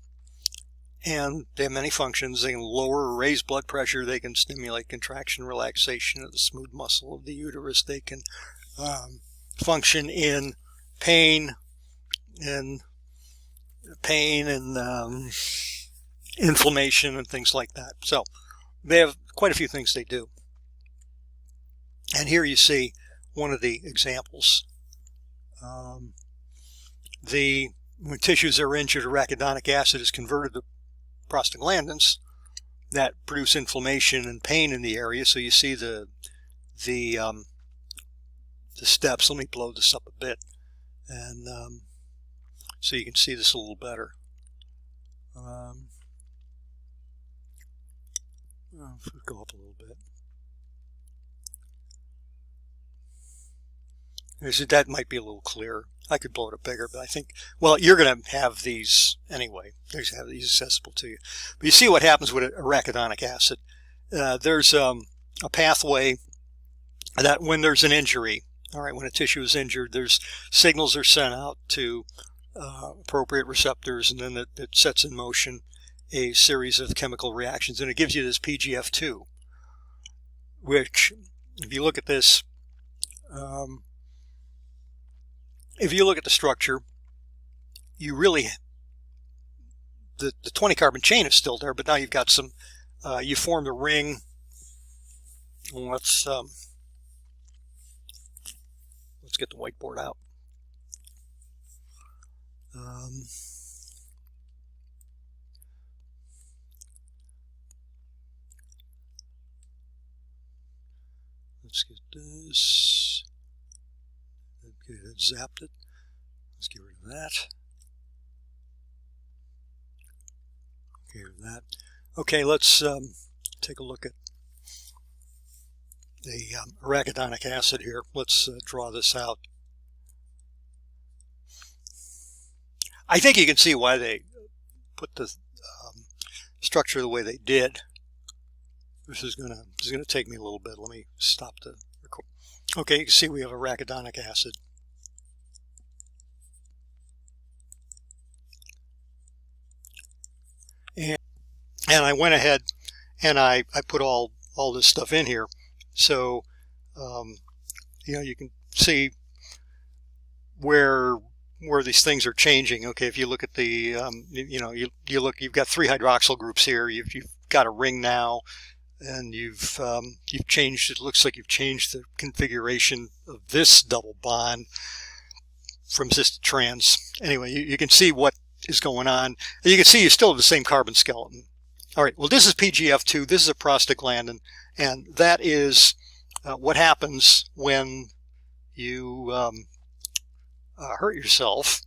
and they have many functions. They can lower or raise blood pressure. They can stimulate contraction, relaxation of the smooth muscle of the uterus. They can function in pain and inflammation and things like that. So they have quite a few things they do. And here you see one of the examples. When tissues are injured, arachidonic acid is converted to prostaglandins that produce inflammation and pain in the area. So you see the steps. Let me blow this up a bit, and so you can see this a little better. Go up a little bit. That might be a little clearer. I could blow it up bigger, but I think, well, you're going to have these anyway. You're going to have these accessible to you. But you see what happens with arachidonic acid. There's a pathway that when there's an injury, all right, when a tissue is injured, there's signals are sent out to appropriate receptors, and then it sets in motion a series of chemical reactions, and it gives you this PGF2, which, if you look at this, if you look at the structure, you really, the 20 carbon chain is still there, but now you've got some, you formed a ring. Let's get the whiteboard out. Let's get this. Okay, that zapped it. Let's get rid of that. Okay, with that. Okay, let's take a look at the arachidonic acid here. Let's draw this out. I think you can see why they put the structure the way they did. This is gonna take me a little bit. Let me stop the record. Okay, you can see we have arachidonic acid. And I went ahead and I put all this stuff in here. So, you know, you can see where these things are changing. Okay, if you look at the, you know, you've got 3 hydroxyl groups here. You've got a ring now, and you've changed. It looks like you've changed the configuration of this double bond from cis to trans. Anyway, you can see what is going on. You can see you still have the same carbon skeleton. All right, well, this is PGF2, this is a prostaglandin, and that is what happens when you hurt yourself.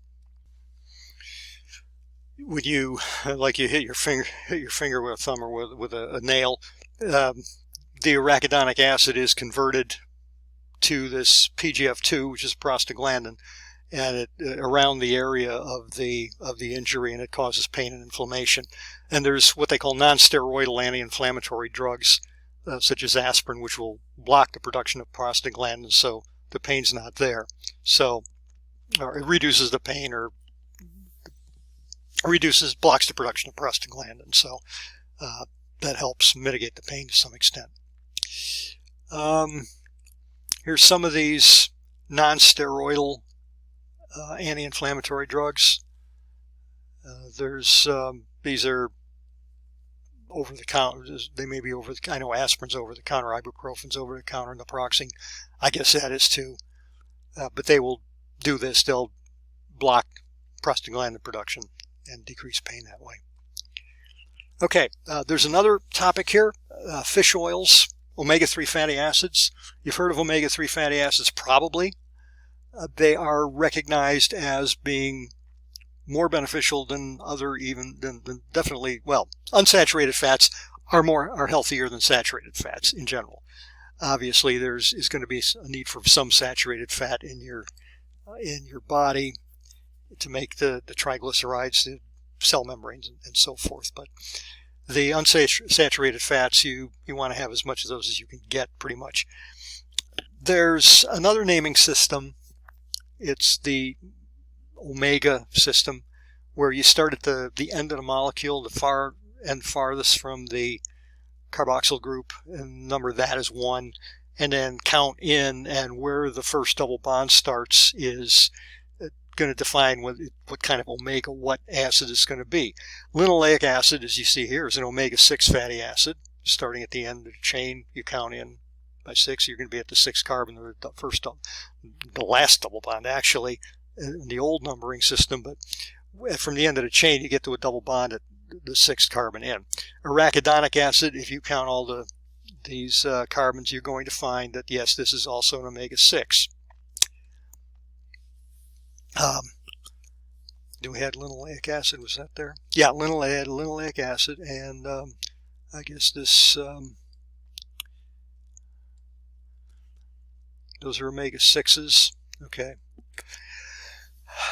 When you, like you hit your finger with a thumb or with a nail, the arachidonic acid is converted to this PGF2, which is prostaglandin, and it around the area of the injury, and it causes pain and inflammation. And there's what they call non-steroidal anti-inflammatory drugs, such as aspirin, which will block the production of prostaglandins, so the pain's not there. So it reduces the pain, or blocks the production of prostaglandins. So that helps mitigate the pain to some extent. Here's some of these non-steroidal anti-inflammatory drugs. These are over the counter. They may be over the, I know aspirin's over the counter, ibuprofen's over the counter, naproxen, I guess that is too. But they will do this. They'll block prostaglandin production and decrease pain that way. Okay, there's another topic here, fish oils, omega-3 fatty acids. You've heard of omega-3 fatty acids probably. They are recognized as being more beneficial than definitely, well, unsaturated fats are healthier than saturated fats in general. Obviously, is going to be a need for some saturated fat in your body to make the triglycerides, the cell membranes, and so forth. But the unsaturated fats, you want to have as much of those as you can get, pretty much. There's another naming system. It's the omega system, where you start at the end of the molecule, the far end farthest from the carboxyl group, and number that is 1, and then count in, and where the first double bond starts is going to define what kind of omega, what acid it's going to be. Linoleic acid, as you see here, is an omega-6 fatty acid. Starting at the end of the chain, you count in by 6, you're going to be at the 6th carbon, the last double bond actually, in the old numbering system, but from the end of the chain you get to a double bond at the 6th carbon in. Arachidonic acid, if you count all these carbons, you're going to find that yes, this is also an omega-6. Do we have linoleic acid? Was that there? Yeah, linoleic acid, and I guess this those are omega-6s. Okay.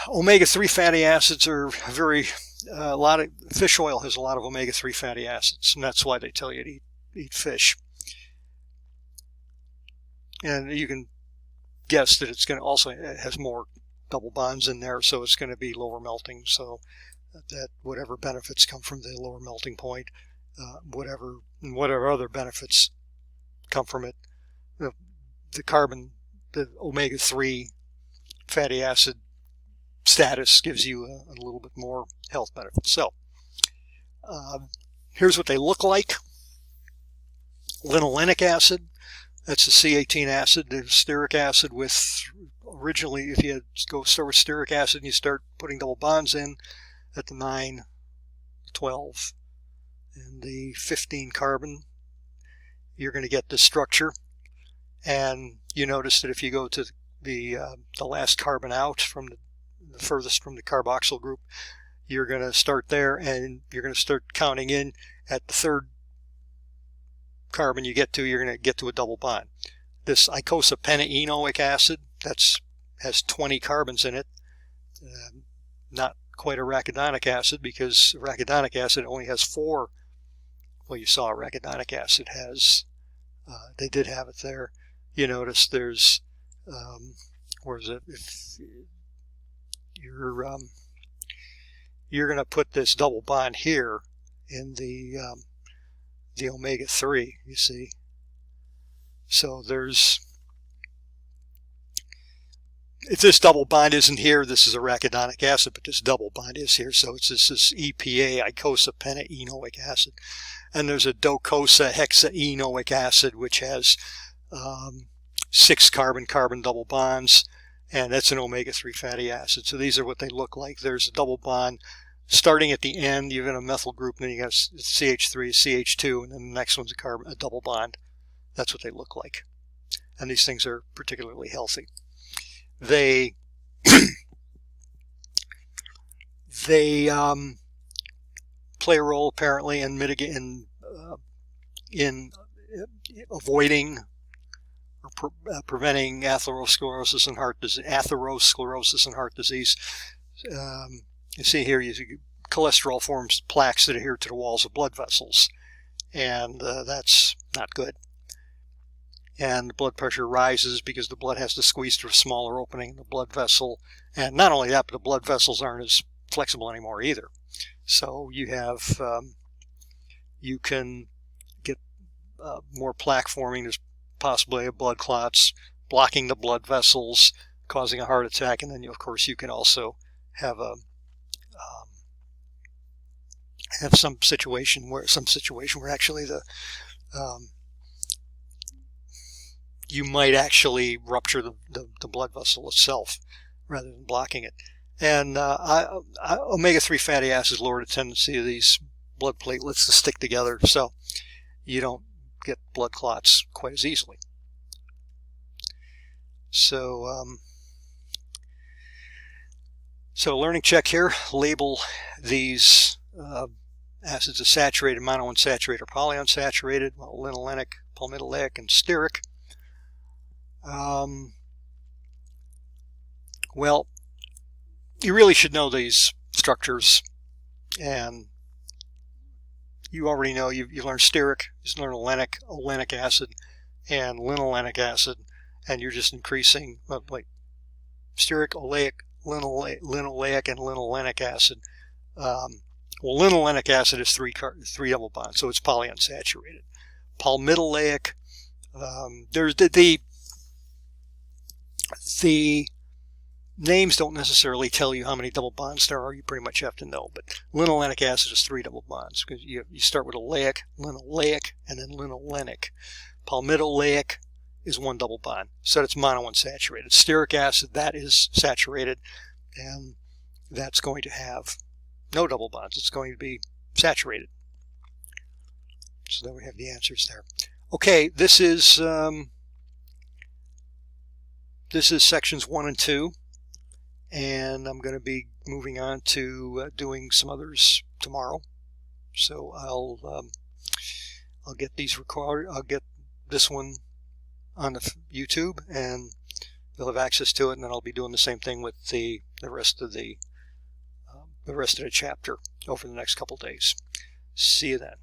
Omega-3 fatty acids are a lot of fish oil has a lot of omega-3 fatty acids, and that's why they tell you to eat fish. And you can guess that it's going to also, it has more double bonds in there, so it's going to be lower melting, so that whatever benefits come from the lower melting point, whatever other benefits come from it, the omega-3 fatty acid status gives you a little bit more health benefits. So here's what they look like. Linolenic acid, that's the C18 acid. There's stearic acid with, originally if you start with stearic acid and you start putting double bonds in at the 9, 12, and the 15 carbon, you're going to get this structure. And you notice that if you go to the last carbon out from the furthest from the carboxyl group, you're going to start there, and you're going to start counting in at the 3rd carbon you get to, you're going to get to a double bond. This icosapentaenoic acid, has 20 carbons in it, not quite arachidonic acid, because arachidonic acid only has 4. Well, you saw arachidonic acid has, they did have it there. You notice there's, where is it? If you're going to put this double bond here in the omega-3, you see. So if this double bond isn't here, this is arachidonic acid, but this double bond is here, so it's this EPA, icosapentaenoic acid. And there's a docosahexaenoic acid, which has 6 carbon-carbon double bonds, and that's an omega-3 fatty acid. So these are what they look like. There's a double bond starting at the end. You've got a methyl group, and then you got CH3, CH2, and then the next one's a double bond. That's what they look like. And these things are particularly healthy. They play a role apparently in avoiding preventing atherosclerosis and heart disease. You see here, cholesterol forms plaques that adhere to the walls of blood vessels, and that's not good. And the blood pressure rises because the blood has to squeeze through a smaller opening in the blood vessel. And not only that, but the blood vessels aren't as flexible anymore either. So you have, you can get more plaque forming. There's possibly blood clots blocking the blood vessels, causing a heart attack. And then, of course, you can also have some situation where actually you might actually rupture the blood vessel itself rather than blocking it. And omega-3 fatty acids lower the tendency of these blood platelets to stick together, so you don't get blood clots quite as easily. So, learning check here. Label these acids as saturated, monounsaturated, or polyunsaturated. Well, linolenic, palmitoleic, and stearic. Well, you really should know these structures, and you already know. You learned stearic is linolenic, olenic acid, and linolenic acid, and you're just increasing like stearic, oleic, linoleic, and linolenic acid. Well, linolenic acid is three double bonds, so it's polyunsaturated. Palmitoleic, there's the names don't necessarily tell you how many double bonds there are. You pretty much have to know. But linolenic acid is 3 double bonds because you start with oleic, linoleic, and then linolenic. Palmitoleic is 1 double bond, so it's monounsaturated. Stearic acid, that is saturated, and that's going to have no double bonds. It's going to be saturated. So there we have the answers there. Okay, this is sections 1 and 2, and I'm going to be moving on to doing some others tomorrow. So I'll get these recorded. I'll get this one on the YouTube, and you'll have access to it. And then I'll be doing the same thing with the rest of the chapter over the next couple days. See you then.